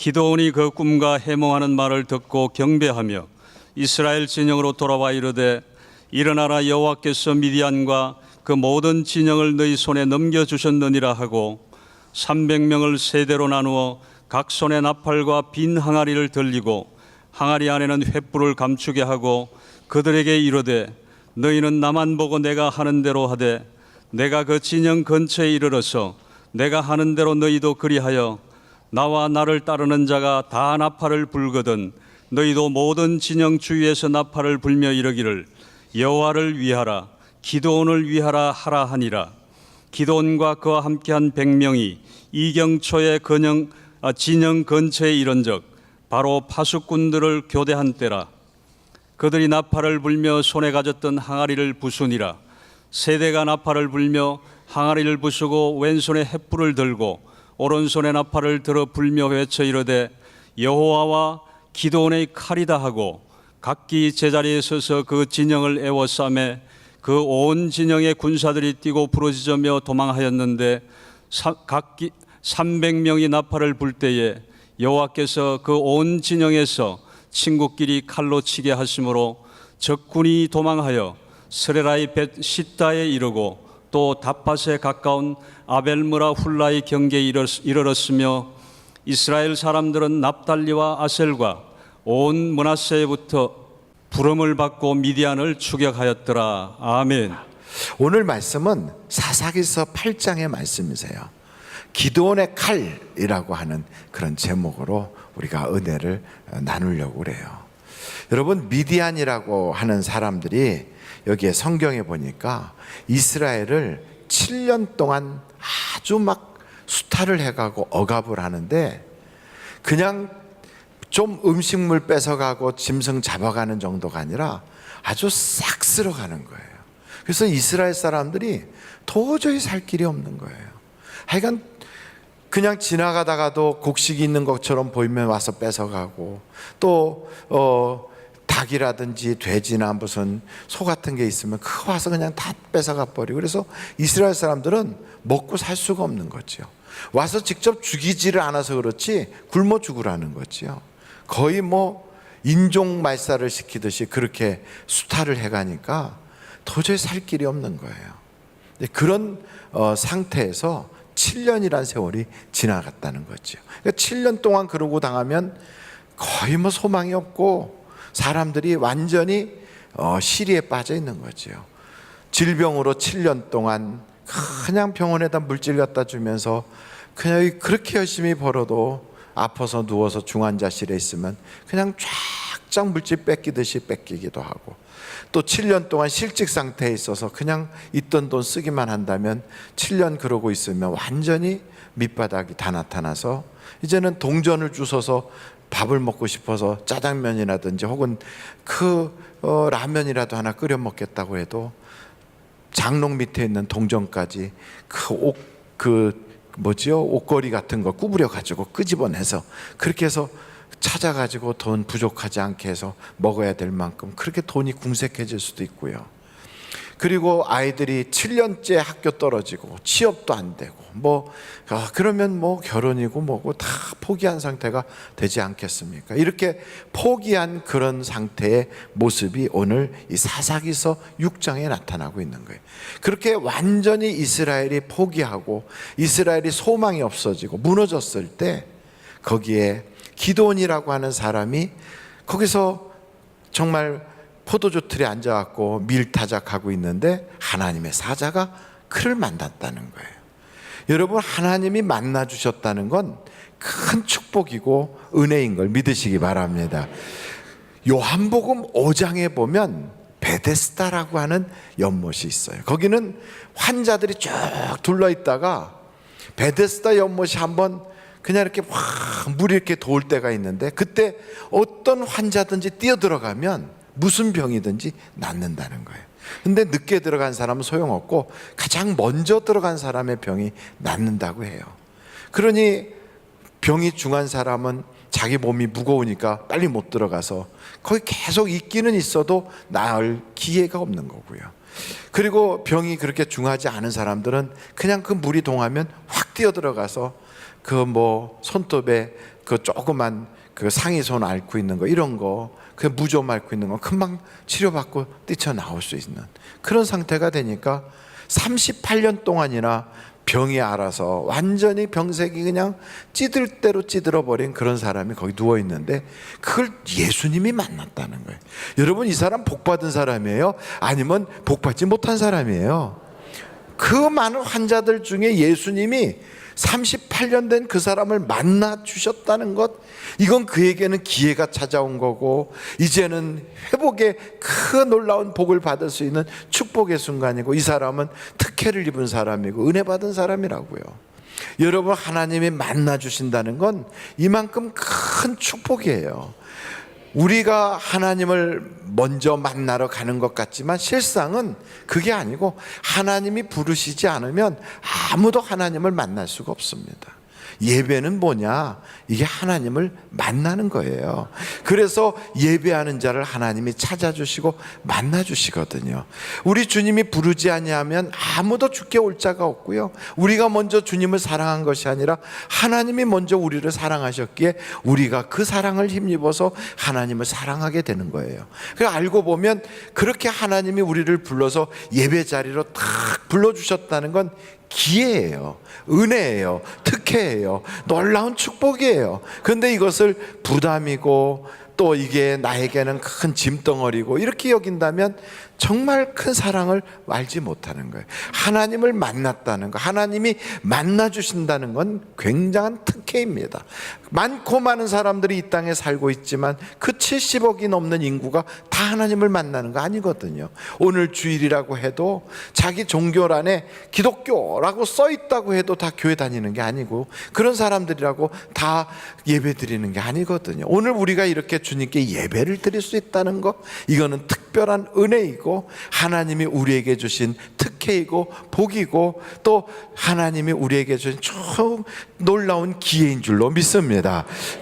기드온이 그 꿈과 해몽하는 말을 듣고 경배하며 이스라엘 진영으로 돌아와 이르되 일어나라, 여호와께서 미디안과 그 모든 진영을 너희 손에 넘겨주셨느니라 하고 300명을 세대로 나누어 각 손에 나팔과 빈 항아리를 들리고 항아리 안에는 횃불을 감추게 하고 그들에게 이르되 너희는 나만 보고 내가 하는 대로 하되 내가 그 진영 근처에 이르러서 내가 하는 대로 너희도 그리하여 나와 나를 따르는 자가 다 나팔을 불거든 너희도 모든 진영 주위에서 나팔을 불며 이르기를 여호와를 위하라, 기드온을 위하라 하라 하니라. 기드온과 그와 함께한 100명이 이경초의 진영 근처에 이른적 바로 파수꾼들을 교대한 때라. 그들이 나팔을 불며 손에 가졌던 항아리를 부수니라. 세대가 나팔을 불며 항아리를 부수고 왼손에 횃불을 들고 오른손에 나팔을 들어 불며 외쳐 이르되 여호와와 기드온의 칼이다 하고 각기 제자리에 서서 그 진영을 에워싸매 그 온 진영의 군사들이 뛰고 부르짖으며 도망하였는데 각기 300명이 나팔을 불 때에 여호와께서 그 온 진영에서 친구끼리 칼로 치게 하심으로 적군이 도망하여 스레라의 벳 시다에 이르고 또 다팟에 가까운 아벨므라 훌라의 경계에 이르렀으며 이스라엘 사람들은 납달리와 아셀과 온 므낫세부터 부름을 받고 미디안을 추격하였더라. 아멘. 오늘 말씀은 사사기서 8장의 말씀이세요. 기드온의 칼이라고 하는 그런 제목으로 우리가 은혜를 나누려고 그래요. 여러분, 미디안이라고 하는 사람들이 여기에 성경에 보니까 이스라엘을 7년 동안 아주 막 수탈을 해가고 억압을 하는데 그냥 좀 음식물 뺏어가고 짐승 잡아가는 정도가 아니라 아주 싹 쓸어가는 거예요. 그래서 이스라엘 사람들이 도저히 살 길이 없는 거예요. 하여간 그냥 지나가다가도 곡식이 있는 것처럼 보이면 와서 뺏어가고 또 닭이라든지 돼지나 무슨 소 같은 게 있으면 그거 와서 그냥 다 뺏어가 버리고, 그래서 이스라엘 사람들은 먹고 살 수가 없는 거죠. 와서 직접 죽이지를 않아서 그렇지 굶어 죽으라는 거죠. 거의 뭐 인종 말살을 시키듯이 그렇게 수탈을 해가니까 도저히 살 길이 없는 거예요. 그런 상태에서 7년이란 세월이 지나갔다는 거죠. 그러니까 7년 동안 그러고 당하면 거의 뭐 소망이 없고 사람들이 완전히 시리에 빠져 있는 거죠. 질병으로 7년 동안 그냥 병원에다 물질 갖다 주면서 그냥 그렇게 열심히 벌어도 아파서 누워서 중환자실에 있으면 그냥 쫙쫙 물질 뺏기듯이 뺏기기도 하고, 또 7년 동안 실직 상태에 있어서 그냥 있던 돈 쓰기만 한다면 7년 그러고 있으면 완전히 밑바닥이 다 나타나서 이제는 동전을 주워서 밥을 먹고 싶어서 짜장면이라든지 혹은 라면이라도 하나 끓여 먹겠다고 해도 장롱 밑에 있는 동전까지 옷걸이 같은 거 구부려 가지고 끄집어내서 그렇게 해서 찾아가지고 돈 부족하지 않게 해서 먹어야 될 만큼 그렇게 돈이 궁색해질 수도 있고요. 그리고 아이들이 7년째 학교 떨어지고 취업도 안 되고 그러면 결혼이고 뭐고 다 포기한 상태가 되지 않겠습니까? 이렇게 포기한 그런 상태의 모습이 오늘 이 사사기서 6장에 나타나고 있는 거예요. 그렇게 완전히 이스라엘이 포기하고 이스라엘이 소망이 없어지고 무너졌을 때 거기에 기드온이라고 하는 사람이 거기서 정말 포도주 틀에 앉아갖고 밀타작하고 있는데 하나님의 사자가 그를 만났다는 거예요. 여러분, 하나님이 만나주셨다는 건 큰 축복이고 은혜인 걸 믿으시기 바랍니다. 요한복음 5장에 보면 베데스다라고 하는 연못이 있어요. 거기는 환자들이 쭉 둘러있다가 베데스다 연못이 한번 그냥 이렇게 물이 이렇게 도울 때가 있는데 그때 어떤 환자든지 뛰어들어가면 무슨 병이든지 낫는다는 거예요. 근데 늦게 들어간 사람은 소용없고 가장 먼저 들어간 사람의 병이 낫는다고 해요. 그러니 병이 중한 사람은 자기 몸이 무거우니까 빨리 못 들어가서 거기 계속 있기는 있어도 나을 기회가 없는 거고요. 그리고 병이 그렇게 중하지 않은 사람들은 그냥 그 물이 동하면 확 뛰어들어가서 그 뭐 손톱에 그 조그만 그 상위손 앓고 있는 거, 이런 거, 그 무좀 앓고 있는 거 금방 치료받고 뛰쳐나올 수 있는 그런 상태가 되니까 38년 동안이나 병이 알아서 완전히 병색이 그냥 찌들 대로 찌들어버린 그런 사람이 거기 누워있는데, 그걸 예수님이 만났다는 거예요. 여러분, 이 사람 복받은 사람이에요? 아니면 복받지 못한 사람이에요? 그 많은 환자들 중에 예수님이 38년 된 그 사람을 만나 주셨다는 것, 이건 그에게는 기회가 찾아온 거고, 이제는 회복의 큰 놀라운 복을 받을 수 있는 축복의 순간이고, 이 사람은 특혜를 입은 사람이고 은혜 받은 사람이라고요. 여러분, 하나님이 만나 주신다는 건 이만큼 큰 축복이에요. 우리가 하나님을 먼저 만나러 가는 것 같지만 실상은 그게 아니고, 하나님이 부르시지 않으면 아무도 하나님을 만날 수가 없습니다. 예배는 뭐냐? 이게 하나님을 만나는 거예요. 그래서 예배하는 자를 하나님이 찾아주시고 만나주시거든요. 우리 주님이 부르지 아니하면 아무도 주께 올 자가 없고요, 우리가 먼저 주님을 사랑한 것이 아니라 하나님이 먼저 우리를 사랑하셨기에 우리가 그 사랑을 힘입어서 하나님을 사랑하게 되는 거예요. 그래서 알고 보면 그렇게 하나님이 우리를 불러서 예배 자리로 딱 불러주셨다는 건 기회예요, 은혜예요, 특혜예요, 놀라운 축복이에요. 그런데 이것을 부담이고 또 이게 나에게는 큰 짐덩어리고 이렇게 여긴다면 정말 큰 사랑을 알지 못하는 거예요. 하나님을 만났다는 거, 하나님이 만나주신다는 건 굉장한 특혜입니다. 많고 많은 사람들이 이 땅에 살고 있지만 그 70억이 넘는 인구가 다 하나님을 만나는 거 아니거든요. 오늘 주일이라고 해도 자기 종교란에 기독교라고 써 있다고 해도 다 교회 다니는 게 아니고, 그런 사람들이라고 다 예배 드리는 게 아니거든요. 오늘 우리가 이렇게 주님께 예배를 드릴 수 있다는 거, 이거는 특별한 은혜이고 하나님이 우리에게 주신 특혜이고 복이고, 또 하나님이 우리에게 주신 참 놀라운 기회인 줄로 믿습니다.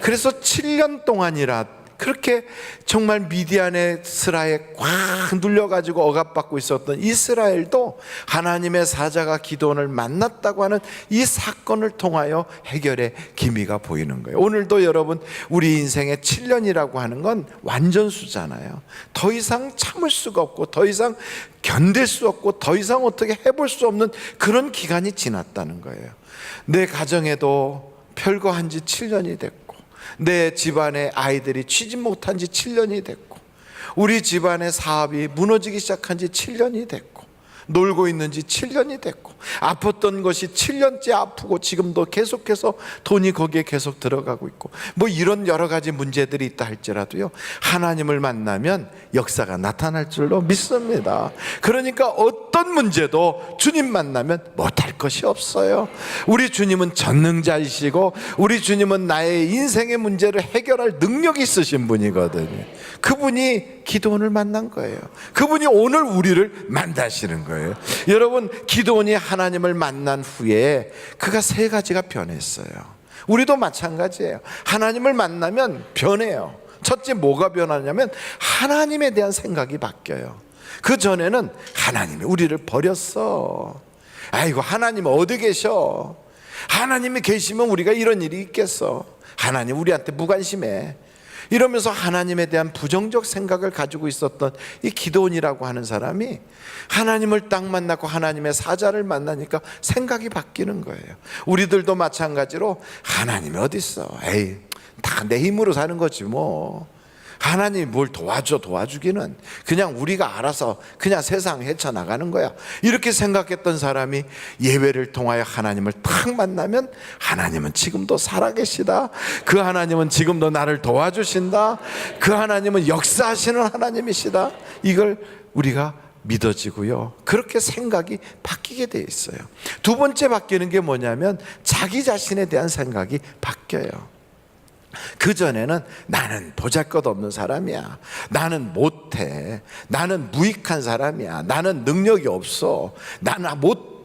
그래서 7년 동안이라 그렇게 정말 미디안의 스라에 꽉 눌려가지고 억압받고 있었던 이스라엘도 하나님의 사자가 기드온을 만났다고 하는 이 사건을 통하여 해결의 기미가 보이는 거예요. 오늘도 여러분, 우리 인생의 7년이라고 하는 건 완전수잖아요. 더 이상 참을 수가 없고, 더 이상 견딜 수 없고, 더 이상 어떻게 해볼 수 없는 그런 기간이 지났다는 거예요. 내 가정에도 별거 한 지 7년이 됐고, 내 집안의 아이들이 취직 못한 지 7년이 됐고, 우리 집안의 사업이 무너지기 시작한 지 7년이 됐고, 놀고 있는 지 7년이 됐고, 아팠던 것이 7년째 아프고 지금도 계속해서 돈이 거기에 계속 들어가고 있고, 뭐 이런 여러 가지 문제들이 있다 할지라도요, 하나님을 만나면 역사가 나타날 줄로 믿습니다. 그러니까 어떤 문제도 주님 만나면 못할 것이 없어요. 우리 주님은 전능자이시고 우리 주님은 나의 인생의 문제를 해결할 능력이 있으신 분이거든요. 그분이 기드온을 만난 거예요. 그분이 오늘 우리를 만나시는 거예요. 여러분, 기드온이 하나님을 만난 후에 그가 세 가지가 변했어요. 우리도 마찬가지예요. 하나님을 만나면 변해요. 첫째, 뭐가 변하냐면 하나님에 대한 생각이 바뀌어요. 그 전에는 하나님이 우리를 버렸어. 아이고, 하나님 어디 계셔? 하나님이 계시면 우리가 이런 일이 있겠어? 하나님 우리한테 무관심해. 이러면서 하나님에 대한 부정적 생각을 가지고 있었던 이 기드온이라고 하는 사람이 하나님을 딱 만나고 하나님의 사자를 만나니까 생각이 바뀌는 거예요. 우리들도 마찬가지로 하나님이 어디 있어? 에이, 다 내 힘으로 사는 거지 뭐. 하나님이 뭘 도와주기는 그냥 우리가 알아서 그냥 세상 헤쳐나가는 거야, 이렇게 생각했던 사람이 예배를 통하여 하나님을 딱 만나면 하나님은 지금도 살아계시다, 그 하나님은 지금도 나를 도와주신다, 그 하나님은 역사하시는 하나님이시다, 이걸 우리가 믿어지고요, 그렇게 생각이 바뀌게 돼 있어요. 두 번째 바뀌는 게 뭐냐면 자기 자신에 대한 생각이 바뀌어요. 그전에는 나는 보잘것없는 사람이야, 나는 못해, 나는 무익한 사람이야, 나는 능력이 없어, 나는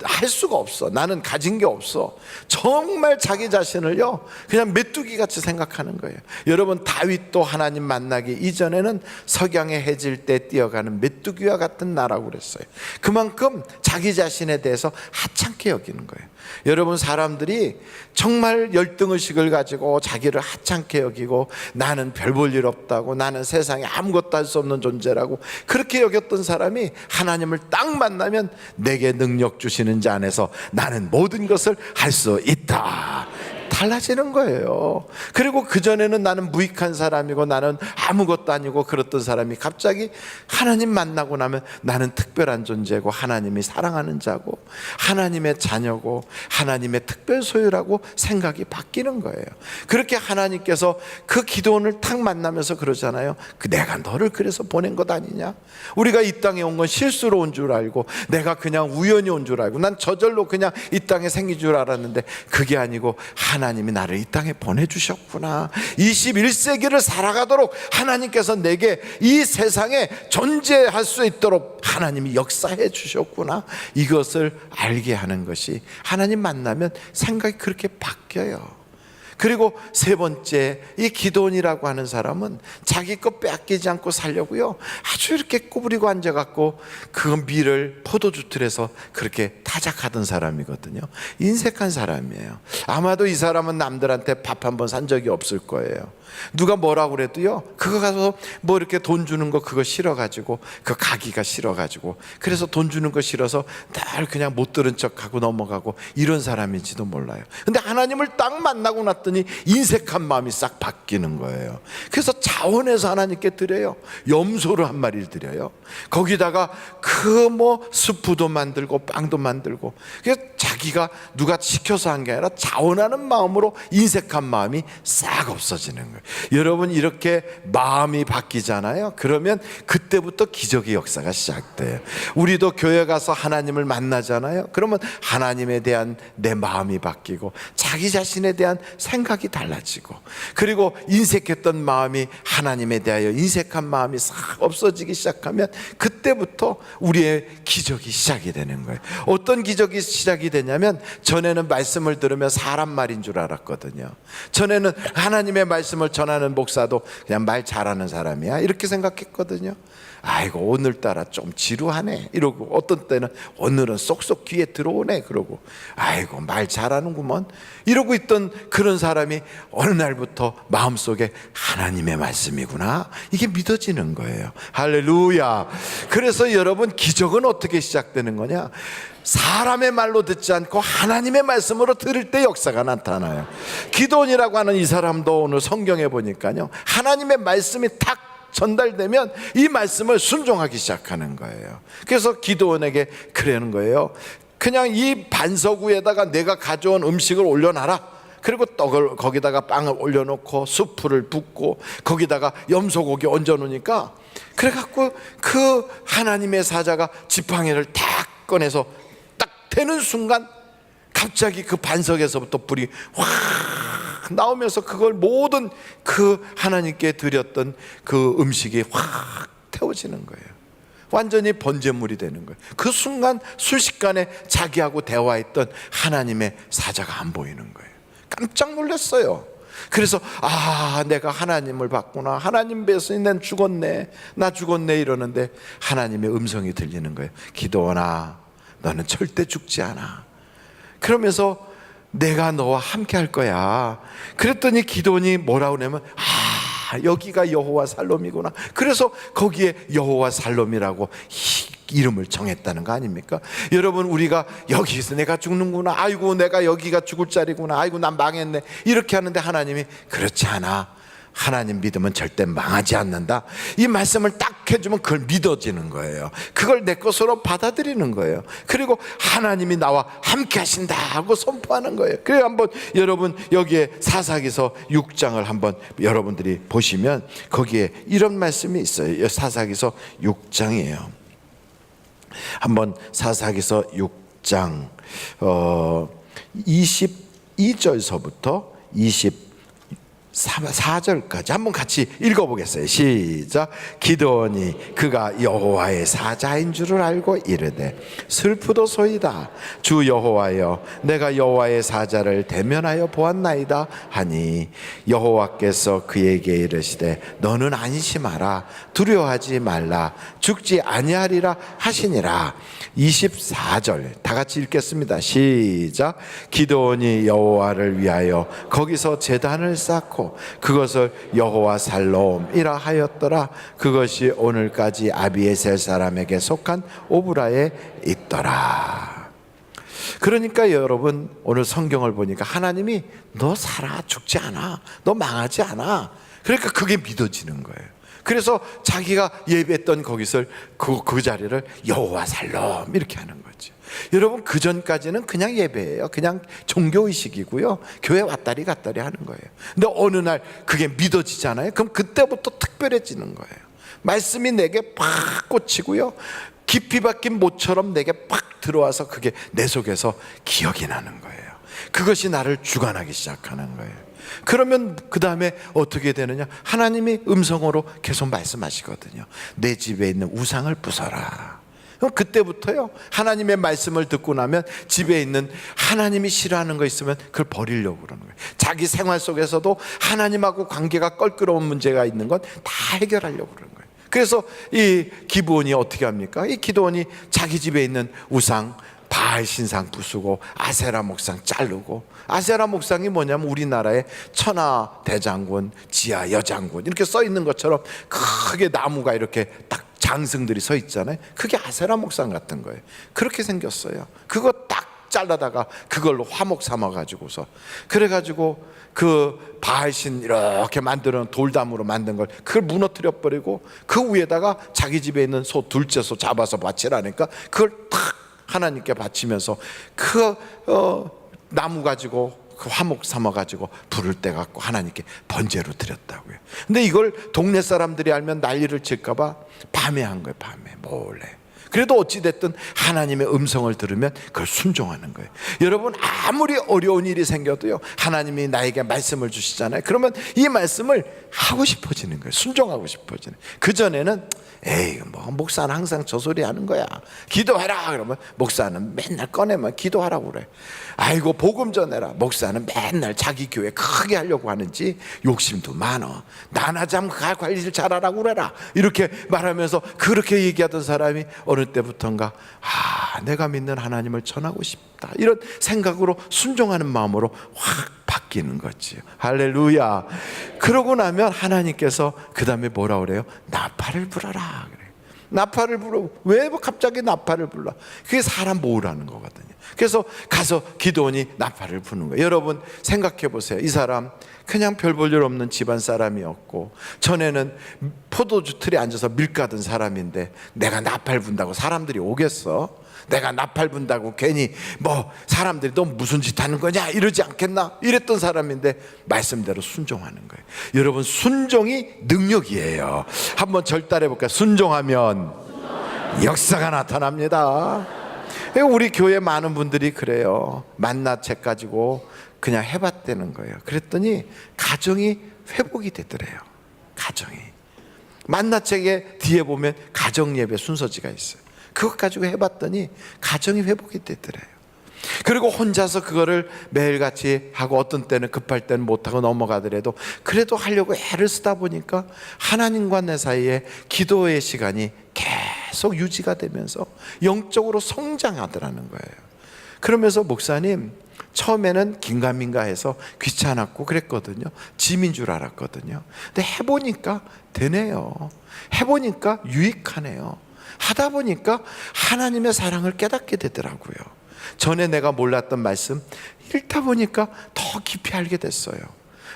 할 수가 없어, 나는 가진 게 없어, 정말 자기 자신을요 그냥 메뚜기 같이 생각하는 거예요. 여러분, 다윗도 하나님 만나기 이전에는 석양이 해질 때 뛰어가는 메뚜기와 같은 나라고 그랬어요. 그만큼 자기 자신에 대해서 하찮게 여기는 거예요. 여러분, 사람들이 정말 열등의식을 가지고 자기를 하찮게 여기고 나는 별 볼 일 없다고, 나는 세상에 아무것도 할 수 없는 존재라고 그렇게 여겼던 사람이 하나님을 딱 만나면 내게 능력 주시는 자 안에서 나는 모든 것을 할 수 있다, 달라지는 거예요. 그리고 그전에는 나는 무익한 사람이고 나는 아무것도 아니고 그랬던 사람이 갑자기 하나님 만나고 나면 나는 특별한 존재고 하나님이 사랑하는 자고 하나님의 자녀고 하나님의 특별 소유라고 생각이 바뀌는 거예요. 그렇게 하나님께서 그 기도원을 탁 만나면서 그러잖아요. 내가 너를 그래서 보낸 것 아니냐? 우리가 이 땅에 온 건 실수로 온 줄 알고 내가 그냥 우연히 온 줄 알고 난 저절로 그냥 이 땅에 생긴 줄 알았는데 그게 아니고 하나님이 나를 이 땅에 보내주셨구나. 21세기를 살아가도록 하나님께서 내게 이 세상에 존재할 수 있도록 하나님이 역사해 주셨구나. 이것을 알게 하는 것이, 하나님 만나면 생각이 그렇게 바뀌어요. 그리고 세 번째, 이 기도원이라고 하는 사람은 자기 것 빼앗기지 않고 살려고요, 아주 이렇게 구부리고 앉아갖고 그 밀을 포도주 틀에서 그렇게 타작하던 사람이거든요. 인색한 사람이에요. 아마도 이 사람은 남들한테 밥 한 번 산 적이 없을 거예요. 누가 뭐라고 그래도요, 그거 가서 뭐 이렇게 돈 주는 거 그거 싫어가지고, 그 가기가 싫어가지고, 그래서 돈 주는 거 싫어서 날 그냥 못 들은 척하고 넘어가고 이런 사람인지도 몰라요. 근데 하나님을 딱 만나고 났더니 인색한 마음이 싹 바뀌는 거예요. 그래서 자원해서 하나님께 드려요. 염소를 한 마리를 드려요. 거기다가 그 뭐 스프도 만들고 빵도 만들고, 그래서 자기가 누가 시켜서 한 게 아니라 자원하는 마음으로 인색한 마음이 싹 없어지는 거예요. 여러분, 이렇게 마음이 바뀌잖아요. 그러면 그때부터 기적의 역사가 시작돼요. 우리도 교회 가서 하나님을 만나잖아요. 그러면 하나님에 대한 내 마음이 바뀌고 자기 자신에 대한 생각이 달라지고, 그리고 인색했던 마음이 하나님에 대하여 인색한 마음이 싹 없어지기 시작하면 그때부터 우리의 기적이 시작이 되는 거예요. 어떤 기적이 시작이 되냐면, 전에는 말씀을 들으면 사람 말인 줄 알았거든요. 전에는 하나님의 말씀을 전하는 목사도 그냥 말 잘하는 사람이야 이렇게 생각했거든요. 아이고 오늘따라 좀 지루하네 이러고, 어떤 때는 오늘은 쏙쏙 귀에 들어오네 그러고, 아이고 말 잘하는구먼 이러고 있던 그런 사람이 어느 날부터 마음속에 하나님의 말씀이구나, 이게 믿어지는 거예요. 할렐루야. 그래서 여러분, 기적은 어떻게 시작되는 거냐? 사람의 말로 듣지 않고 하나님의 말씀으로 들을 때 역사가 나타나요. 기도원이라고 하는 이 사람도 오늘 성경에 보니까요, 하나님의 말씀이 탁 전달되면 이 말씀을 순종하기 시작하는 거예요. 그래서 기도원에게 그러는 거예요. 그냥 이 반석 위에다가 내가 가져온 음식을 올려놔라. 그리고 떡을 거기다가 빵을 올려놓고 수프를 붓고 거기다가 염소고기 얹어놓으니까, 그래갖고 그 하나님의 사자가 지팡이를 탁 꺼내서 딱 대는 순간 갑자기 그 반석에서부터 불이 확 나오면서 그걸 모든 그 하나님께 드렸던 그 음식이 확 태워지는 거예요. 완전히 번제물이 되는 거예요. 그 순간 순식간에 자기하고 대화했던 하나님의 사자가 안 보이는 거예요. 깜짝 놀랐어요. 그래서 내가 하나님을 봤구나, 하나님 뵈서 난 죽었네, 나 죽었네 이러는데 하나님의 음성이 들리는 거예요. 기도원아, 너는 절대 죽지 않아. 그러면서 내가 너와 함께 할 거야. 그랬더니 기도원이 뭐라고 하냐면, 여기가 여호와 살롬이구나. 그래서 거기에 여호와 살롬이라고 이름을 정했다는 거 아닙니까? 여러분, 우리가 여기서 내가 죽는구나, 아이고 내가 여기가 죽을 자리구나, 아이고 난 망했네 이렇게 하는데, 하나님이 그렇지 않아, 하나님 믿으면 절대 망하지 않는다, 이 말씀을 딱 해주면 그걸 믿어지는 거예요. 그걸 내 것으로 받아들이는 거예요. 그리고 하나님이 나와 함께 하신다 하고 선포하는 거예요. 그래서 한번 여러분 여기에 사사기서 6장을 한번 여러분들이 보시면 거기에 이런 말씀이 있어요. 사사기서 6장이에요 한번 사사기서 6장 22절서부터 4절까지 한번 같이 읽어보겠어요. 시작. 기드온이 그가 여호와의 사자인 줄을 알고 이르되 슬프도소이다. 주 여호와여, 내가 여호와의 사자를 대면하여 보았나이다 하니 여호와께서 그에게 이르시되 너는 안심하라, 두려워하지 말라, 죽지 아니하리라 하시니라. 24절 다 같이 읽겠습니다. 시작. 기드온이 여호와를 위하여 거기서 제단을 쌓고 그것을 여호와 살롬이라 하였더라. 그것이 오늘까지 아비에셀 사람에게 속한 오브라에 있더라. 그러니까 여러분, 오늘 성경을 보니까 하나님이 너 살아, 죽지 않아, 너 망하지 않아. 그러니까 그게 믿어지는 거예요. 그래서 자기가 예배했던 거기서 그 자리를 여호와 살롬 이렇게 하는 거죠. 여러분, 그 전까지는 그냥 예배예요. 그냥 종교의식이고요. 교회 왔다리 갔다리 하는 거예요. 근데 어느 날 그게 믿어지잖아요. 그럼 그때부터 특별해지는 거예요. 말씀이 내게 팍 꽂히고요, 깊이 박힌 못처럼 내게 팍 들어와서 그게 내 속에서 기억이 나는 거예요. 그것이 나를 주관하기 시작하는 거예요. 그러면 그 다음에 어떻게 되느냐? 하나님이 음성으로 계속 말씀하시거든요. 내 집에 있는 우상을 부숴라. 그럼 그때부터요, 하나님의 말씀을 듣고 나면 집에 있는 하나님이 싫어하는 거 있으면 그걸 버리려고 그러는 거예요. 자기 생활 속에서도 하나님하고 관계가 껄끄러운 문제가 있는 건 다 해결하려고 그러는 거예요. 그래서 이 기드온이 어떻게 합니까? 이 기드온이 자기 집에 있는 우상 바알 신상 부수고 아세라 목상 자르고, 아세라 목상이 뭐냐면 우리나라의 천하 대장군, 지하 여장군 이렇게 써 있는 것처럼 크게 나무가 이렇게 딱 장승들이 서 있잖아요. 그게 아세라 목상 같은 거예요. 그렇게 생겼어요. 그거 딱 잘라다가 그걸로 화목 삼아 가지고서, 그래가지고 그 바알신 이렇게 만들어 놓은 돌담으로 만든 걸 그걸 무너뜨려 버리고 그 위에다가 자기 집에 있는 소, 둘째 소 잡아서 바치라니까 그걸 탁 하나님께 바치면서 그 나무 가지고 그 화목 삼아 가지고 불을 떼 갖고 하나님께 번제로 드렸다고요. 근데 이걸 동네 사람들이 알면 난리를 칠까 봐 밤에 한 거예요. 밤에 몰래. 그래도 어찌됐든 하나님의 음성을 들으면 그걸 순종하는 거예요. 여러분, 아무리 어려운 일이 생겨도요, 하나님이 나에게 말씀을 주시잖아요. 그러면 이 말씀을 하고 싶어지는 거예요. 순종하고 싶어지는. 그전에는 에이, 뭐 목사는 항상 저 소리 하는 거야, 기도하라 그러면 목사는 맨날 꺼내면 기도하라고 그래. 아이고, 복음 전해라, 목사는 맨날 자기 교회 크게 하려고 하는지 욕심도 많어. 나나 좀 관리를 잘하라고 그래라 이렇게 말하면서 그렇게 얘기하던 사람이 어느 때부턴가 내가 믿는 하나님을 전하고 싶다, 이런 생각으로 순종하는 마음으로 확 바뀌는 거지요. 할렐루야. 그러고 나면 하나님께서 그 다음에 뭐라 그래요? 나팔을 불어라 그래요. 나팔을 불어. 왜 갑자기 나팔을 불러? 그게 사람 모으라는 거거든요. 그래서 가서 기드온이 나팔을 부는 거예요. 여러분 생각해 보세요. 이 사람 그냥 별 볼 일 없는 집안 사람이었고, 전에는 포도주 틀에 앉아서 밀 까던 사람인데 내가 나팔 분다고 사람들이 오겠어? 내가 나팔 분다고 괜히 뭐 사람들이 너 무슨 짓 하는 거냐 이러지 않겠나? 이랬던 사람인데 말씀대로 순종하는 거예요. 여러분, 순종이 능력이에요. 한번 절달해 볼까요? 순종하면 역사가 나타납니다. 우리 교회 많은 분들이 그래요. 만나책 가지고 그냥 해봤다는 거예요. 그랬더니 가정이 회복이 되더래요. 가정이. 만나책의 뒤에 보면 가정예배 순서지가 있어요. 그것 가지고 해봤더니 가정이 회복이 되더래요. 그리고 혼자서 그거를 매일같이 하고 어떤 때는 급할 때는 못하고 넘어가더라도 그래도 하려고 애를 쓰다 보니까 하나님과 내 사이에 기도의 시간이 계속 유지가 되면서 영적으로 성장하더라는 거예요. 그러면서 목사님, 처음에는 긴가민가 해서 귀찮았고 그랬거든요. 짐인 줄 알았거든요. 근데 해보니까 되네요. 해보니까 유익하네요. 하다 보니까 하나님의 사랑을 깨닫게 되더라고요. 전에 내가 몰랐던 말씀 읽다 보니까 더 깊이 알게 됐어요.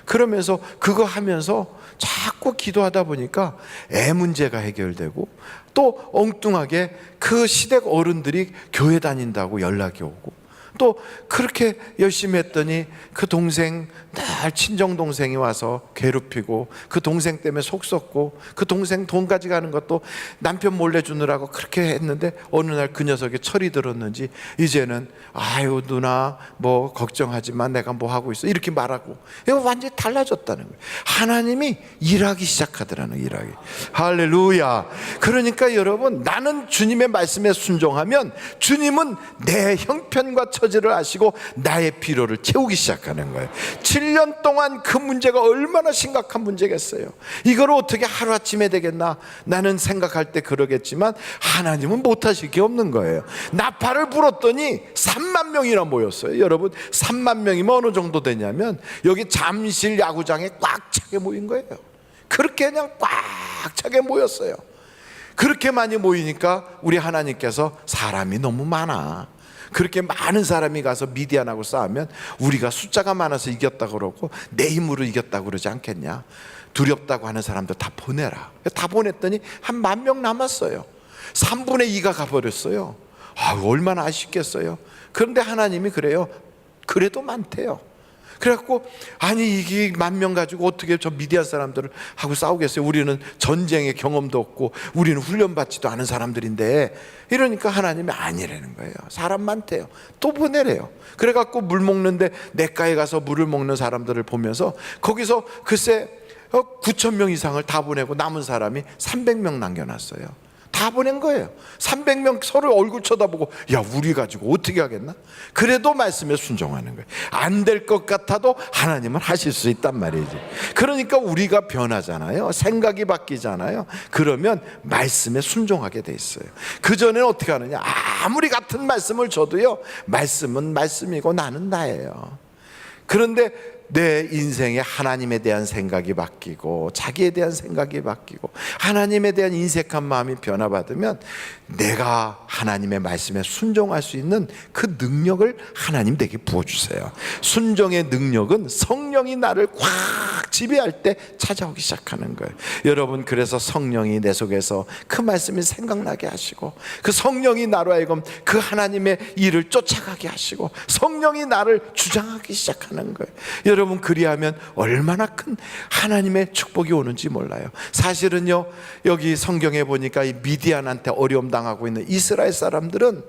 그러면서 그거 하면서 자꾸 기도하다 보니까 애 문제가 해결되고, 또 엉뚱하게 그 시댁 어른들이 교회 다닌다고 연락이 오고, 또 그렇게 열심히 했더니 그 동생, 날 친정 동생이 와서 괴롭히고, 그 동생 때문에 속 썩고, 그 동생 돈 가져가는 것도 남편 몰래 주느라고 그렇게 했는데, 어느 날 그 녀석이 철이 들었는지 이제는 아유 누나 뭐 걱정하지만 내가 뭐 하고 있어 이렇게 말하고, 이거 완전히 달라졌다는 거예요. 하나님이 일하기 시작하더라는 거예요. 일하기. 할렐루야. 그러니까 여러분, 나는 주님의 말씀에 순종하면 주님은 내 형편과 처지를 아시고 나의 필요를 채우기 시작하는 거예요. 7년 동안 그 문제가 얼마나 심각한 문제겠어요. 이걸 어떻게 하루아침에 되겠나 나는 생각할 때 그러겠지만, 하나님은 못하실 게 없는 거예요. 나팔을 불었더니 3만 명이나 모였어요. 여러분, 3만 명이면 어느 정도 되냐면 여기 잠실 야구장에 꽉 차게 모인 거예요. 그렇게 그냥 꽉 차게 모였어요. 그렇게 많이 모이니까 우리 하나님께서 사람이 너무 많아, 그렇게 많은 사람이 가서 미디안하고 싸우면 우리가 숫자가 많아서 이겼다 그러고 내 힘으로 이겼다 그러지 않겠냐. 두렵다고 하는 사람들 다 보내라. 다 보냈더니 한 10,000명 남았어요. 3분의 2가 가버렸어요. 얼마나 아쉽겠어요. 그런데 하나님이 그래요. 그래도 많대요. 그래갖고 아니 이게 10,000명 가지고 어떻게 저 미디안 사람들을 하고 싸우겠어요. 우리는 전쟁의 경험도 없고 우리는 훈련받지도 않은 사람들인데, 이러니까 하나님이 아니라는 거예요. 사람 많대요. 또 보내래요. 그래갖고 물 먹는데 냇가에 가서 물을 먹는 사람들을 보면서 거기서 글쎄 9,000명 이상을 다 보내고 남은 사람이 300명 남겨놨어요. 다 보낸 거예요. 300명 서로 얼굴 쳐다보고 야 우리 가지고 어떻게 하겠나? 그래도 말씀에 순종하는 거예요. 안 될 것 같아도 하나님은 하실 수 있단 말이지. 그러니까 우리가 변하잖아요. 생각이 바뀌잖아요. 그러면 말씀에 순종하게 돼 있어요. 그전에는 어떻게 하느냐, 아무리 같은 말씀을 줘도요, 말씀은 말씀이고 나는 나예요. 그런데 내 인생에 하나님에 대한 생각이 바뀌고 자기에 대한 생각이 바뀌고 하나님에 대한 인색한 마음이 변화받으면 내가 하나님의 말씀에 순종할 수 있는 그 능력을 하나님 내게 부어주세요. 순종의 능력은 성령이 나를 꽉 지배할 때 찾아오기 시작하는 거예요. 여러분, 그래서 성령이 내 속에서 그 말씀이 생각나게 하시고, 그 성령이 나로 하여금 그 하나님의 일을 쫓아가게 하시고, 성령이 나를 주장하기 시작하는 거예요. 여러분, 그리하면 얼마나 큰 하나님의 축복이 오는지 몰라요. 사실은요, 여기 성경에 보니까 이 미디안한테 어려움 당하고 있는 이스라엘 사람들은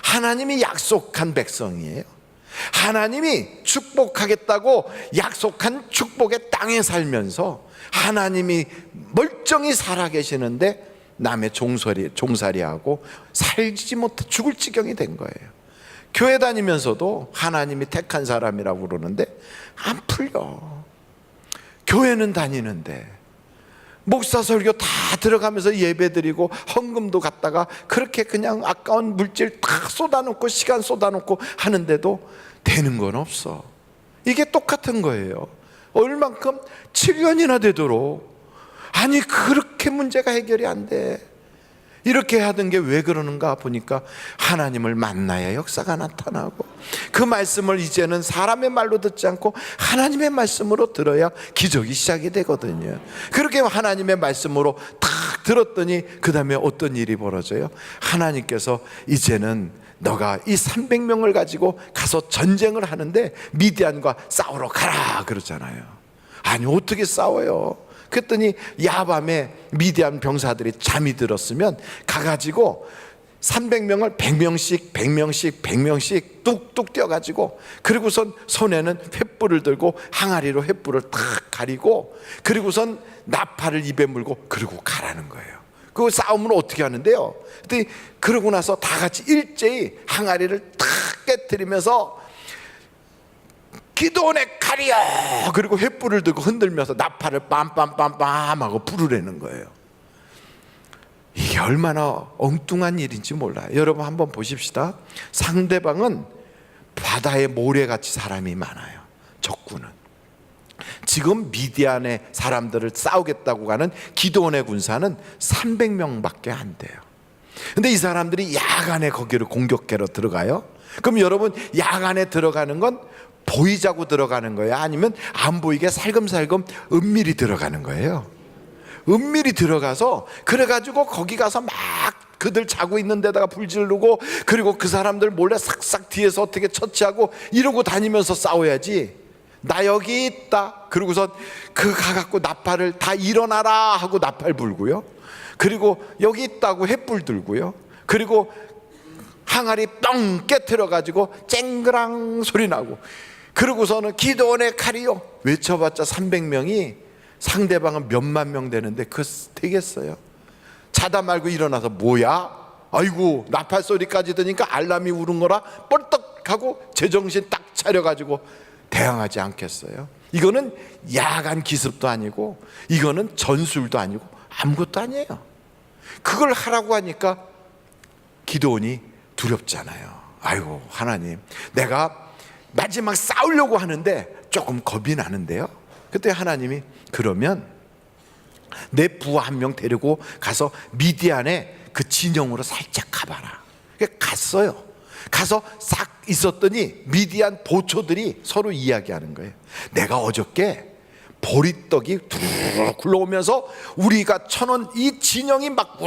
하나님이 약속한 백성이에요. 하나님이 축복하겠다고 약속한 축복의 땅에 살면서 하나님이 멀쩡히 살아계시는데 남의 종살이하고 살지 못해 죽을 지경이 된 거예요. 교회 다니면서도 하나님이 택한 사람이라고 그러는데 안 풀려. 교회는 다니는데 목사 설교 다 들어가면서 예배드리고 헌금도 갖다가 그렇게 그냥 아까운 물질 다 쏟아놓고 시간 쏟아놓고 하는데도 되는 건 없어. 이게 똑같은 거예요. 얼만큼 7년이나 되도록, 아니 그렇게 문제가 해결이 안 돼. 이렇게 하던 게 왜 그러는가 보니까 하나님을 만나야 역사가 나타나고, 그 말씀을 이제는 사람의 말로 듣지 않고 하나님의 말씀으로 들어야 기적이 시작이 되거든요. 그렇게 하나님의 말씀으로 딱 들었더니 그 다음에 어떤 일이 벌어져요? 하나님께서 이제는 너가 이 300명을 가지고 가서 전쟁을 하는데 미디안과 싸우러 가라 그러잖아요. 아니 어떻게 싸워요? 그랬더니 야밤에 미디안 병사들이 잠이 들었으면 가가지고 300명을 100명씩 뚝뚝 뛰어가지고, 그리고선 손에는 횃불을 들고 항아리로 횃불을 탁 가리고, 그리고선 나팔을 입에 물고 그러고 가라는 거예요. 그 싸움은 어떻게 하는데요? 그러고 나서 다 같이 일제히 항아리를 탁 깨뜨리면서 기도원에 가리여! 그리고 횃불을 들고 흔들면서 나팔을 빰빰빰빰 하고 부르라는 거예요. 이게 얼마나 엉뚱한 일인지 몰라요. 여러분 한번 보십시다. 상대방은 바다의 모래같이 사람이 많아요. 적군은. 지금 미디안의 사람들을 싸우겠다고 가는 기드온의 군사는 300명밖에 안 돼요. 근데 이 사람들이 야간에 거기를 공격하러 들어가요. 그럼 여러분, 야간에 들어가는 건 보이자고 들어가는 거예요? 아니면 안 보이게 살금살금 은밀히 들어가는 거예요? 은밀히 들어가서, 그래가지고 거기 가서 막 그들 자고 있는 데다가 불 지르고, 그리고 그 사람들 몰래 싹싹 뒤에서 어떻게 처치하고 이러고 다니면서 싸워야지. 나 여기 있다 그러고서 그 가갖고 나팔을 다 일어나라 하고 나팔 불고요, 그리고 여기 있다고 횃불 들고요, 그리고 항아리 뻥 깨트려 가지고 쨍그랑 소리 나고, 그러고서는 기도원의 칼이요 외쳐봤자 300명이 상대방은 몇만 명 되는데 그거 되겠어요? 자다 말고 일어나서 뭐야? 아이고 나팔 소리까지 들으니까 알람이 울은 거라 뻘떡하고 제정신 딱 차려가지고 대항하지 않겠어요? 이거는 야간 기습도 아니고 이거는 전술도 아니고 아무것도 아니에요. 그걸 하라고 하니까 기도원이 두렵잖아요. 아이고 하나님, 내가 마지막 싸우려고 하는데 조금 겁이 나는데요. 그때 하나님이 그러면 내 부하 한 명 데리고 가서 미디안의 그 진영으로 살짝 가봐라. 갔어요. 가서 싹 있었더니 미디안 보초들이 서로 이야기하는 거예요. 내가 어저께 보리떡이 두루룩 굴러오면서 우리가 쳐놓은 이 진영이 막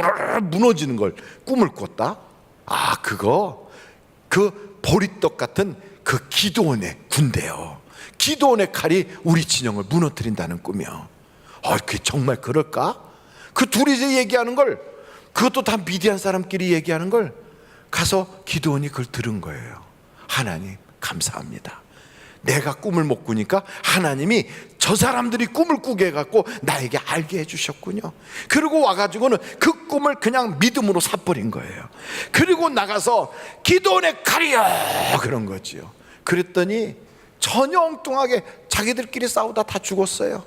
무너지는 걸 꿈을 꿨다. 아, 그거 그 보리떡 같은 그 기도원의 군대요. 기도원의 칼이 우리 진영을 무너뜨린다는 꿈이요. 그게 정말 그럴까? 그 둘이 얘기하는 걸, 그것도 다 미디안 사람끼리 얘기하는 걸 가서 기도원이 그걸 들은 거예요. 하나님 감사합니다. 내가 꿈을 못 꾸니까 하나님이 저 사람들이 꿈을 꾸게 해갖고 나에게 알게 해주셨군요. 그리고 와가지고는 그 꿈을 그냥 믿음으로 사버린 거예요. 그리고 나가서 기도원의 칼이야 그런 거지요. 그랬더니 전혀 엉뚱하게 자기들끼리 싸우다 다 죽었어요.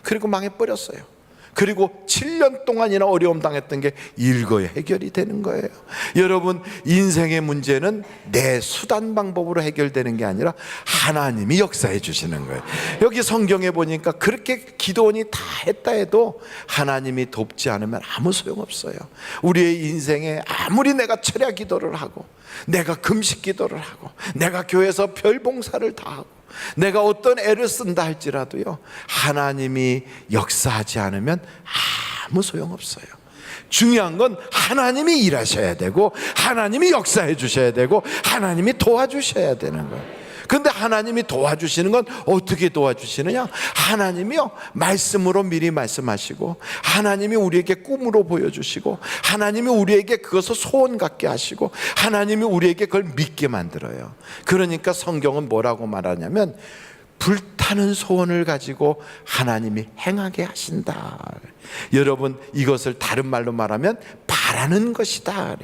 그리고 망해버렸어요. 그리고 7년 동안이나 어려움 당했던 게 일거에 해결이 되는 거예요. 여러분, 인생의 문제는 내 수단 방법으로 해결되는 게 아니라 하나님이 역사해 주시는 거예요. 여기 성경에 보니까 그렇게 기도원이 다 했다 해도 하나님이 돕지 않으면 아무 소용없어요. 우리의 인생에 아무리 내가 철야 기도를 하고, 내가 금식 기도를 하고, 내가 교회에서 별 봉사를 다 하고, 내가 어떤 애를 쓴다 할지라도요, 하나님이 역사하지 않으면 아무 소용없어요. 중요한 건 하나님이 일하셔야 되고, 하나님이 역사해 주셔야 되고, 하나님이 도와주셔야 되는 거예요. 근데 하나님이 도와주시는 건 어떻게 도와주시느냐? 하나님이요, 말씀으로 미리 말씀하시고, 하나님이 우리에게 꿈으로 보여주시고, 하나님이 우리에게 그것을 소원 갖게 하시고, 하나님이 우리에게 그걸 믿게 만들어요. 그러니까 성경은 뭐라고 말하냐면, 불타는 소원을 가지고 하나님이 행하게 하신다. 여러분, 이것을 다른 말로 말하면 바라는 것이다.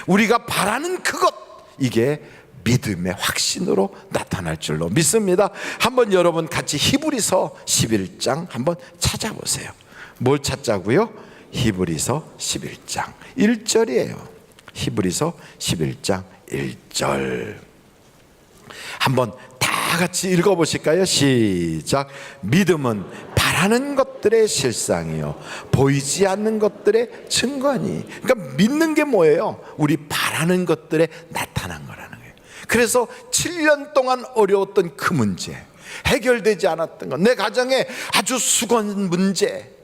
우리가 바라는 그것, 이게 믿음의 확신으로 나타날 줄로 믿습니다. 한번 여러분 같이 히브리서 11장 한번 찾아보세요. 뭘 찾자고요? 히브리서 11장 1절이에요. 히브리서 11장 1절 한번 다 같이 읽어보실까요? 시작. 믿음은 바라는 것들의 실상이요 보이지 않는 것들의 증거니. 그러니까 믿는 게 뭐예요? 우리 바라는 것들에 나타난 거라는 거예요. 그래서 7년 동안 어려웠던 그 문제, 해결되지 않았던 것, 내 가정에 아주 수건 문제,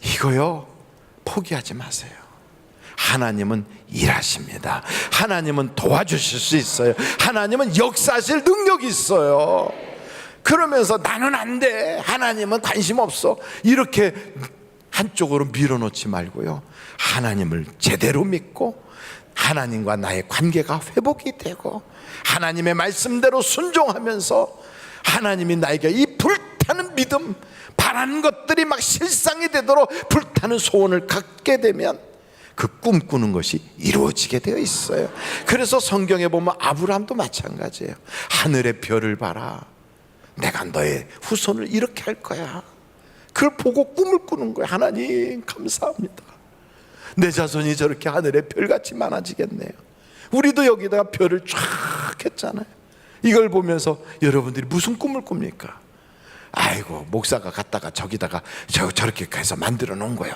이거요 포기하지 마세요. 하나님은 일하십니다. 하나님은 도와주실 수 있어요. 하나님은 역사하실 능력이 있어요. 그러면서 나는 안 돼, 하나님은 관심 없어, 이렇게 한쪽으로 밀어놓지 말고요, 하나님을 제대로 믿고 하나님과 나의 관계가 회복이 되고 하나님의 말씀대로 순종하면서 하나님이 나에게 이 불타는 믿음, 바라는 것들이 막 실상이 되도록 불타는 소원을 갖게 되면 그 꿈꾸는 것이 이루어지게 되어 있어요. 그래서 성경에 보면 아브라함도 마찬가지예요. 하늘의 별을 봐라, 내가 너의 후손을 이렇게 할 거야. 그걸 보고 꿈을 꾸는 거예요. 하나님 감사합니다. 내 자손이 저렇게 하늘의 별같이 많아지겠네요. 우리도 여기다가 별을 쫙 했잖아요. 이걸 보면서 여러분들이 무슨 꿈을 꿉니까? 아이고 목사가 갔다가 저기다가 저렇게 해서 만들어 놓은 거예요.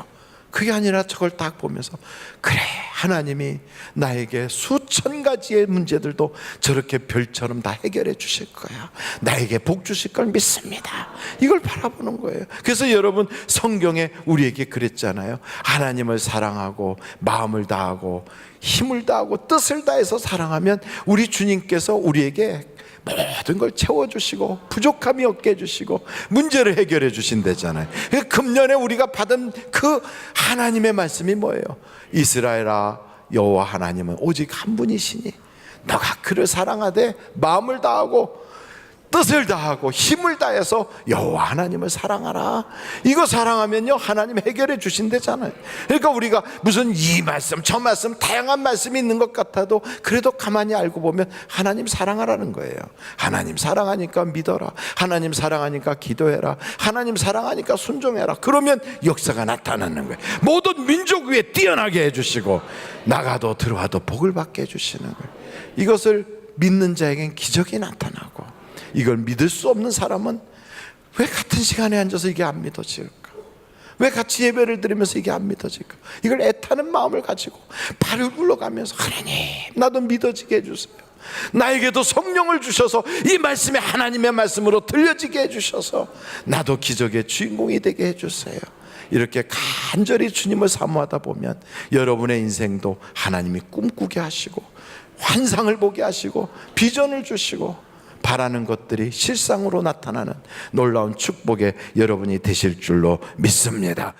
그게 아니라 저걸 딱 보면서 그래, 하나님이 나에게 수천 가지의 문제들도 저렇게 별처럼 다 해결해 주실 거야. 나에게 복 주실 걸 믿습니다. 이걸 바라보는 거예요. 그래서 여러분, 성경에 우리에게 그랬잖아요. 하나님을 사랑하고 마음을 다하고 힘을 다하고 뜻을 다해서 사랑하면 우리 주님께서 우리에게 모든 걸 채워주시고 부족함이 없게 해주시고 문제를 해결해 주신다잖아요. 금년에 우리가 받은 그 하나님의 말씀이 뭐예요? 이스라엘아, 여호와 하나님은 오직 한 분이시니 너가 그를 사랑하되 마음을 다하고 뜻을 다하고 힘을 다해서 여호와 하나님을 사랑하라. 이거 사랑하면요, 하나님 해결해 주신다잖아요. 그러니까 우리가 무슨 이 말씀 저 말씀 다양한 말씀이 있는 것 같아도 그래도 가만히 알고 보면 하나님 사랑하라는 거예요. 하나님 사랑하니까 믿어라. 하나님 사랑하니까 기도해라. 하나님 사랑하니까 순종해라. 그러면 역사가 나타나는 거예요. 모든 민족 위에 뛰어나게 해주시고 나가도 들어와도 복을 받게 해주시는 거예요. 이것을 믿는 자에겐 기적이 나타나고, 이걸 믿을 수 없는 사람은 왜 같은 시간에 앉아서 이게 안 믿어질까? 왜 같이 예배를 드리면서 이게 안 믿어질까? 이걸 애타는 마음을 가지고 발을 굴러가면서 하나님, 나도 믿어지게 해주세요. 나에게도 성령을 주셔서 이 말씀이 하나님의 말씀으로 들려지게 해주셔서 나도 기적의 주인공이 되게 해주세요. 이렇게 간절히 주님을 사모하다 보면 여러분의 인생도 하나님이 꿈꾸게 하시고 환상을 보게 하시고 비전을 주시고 바라는 것들이 실상으로 나타나는 놀라운 축복의 여러분이 되실 줄로 믿습니다.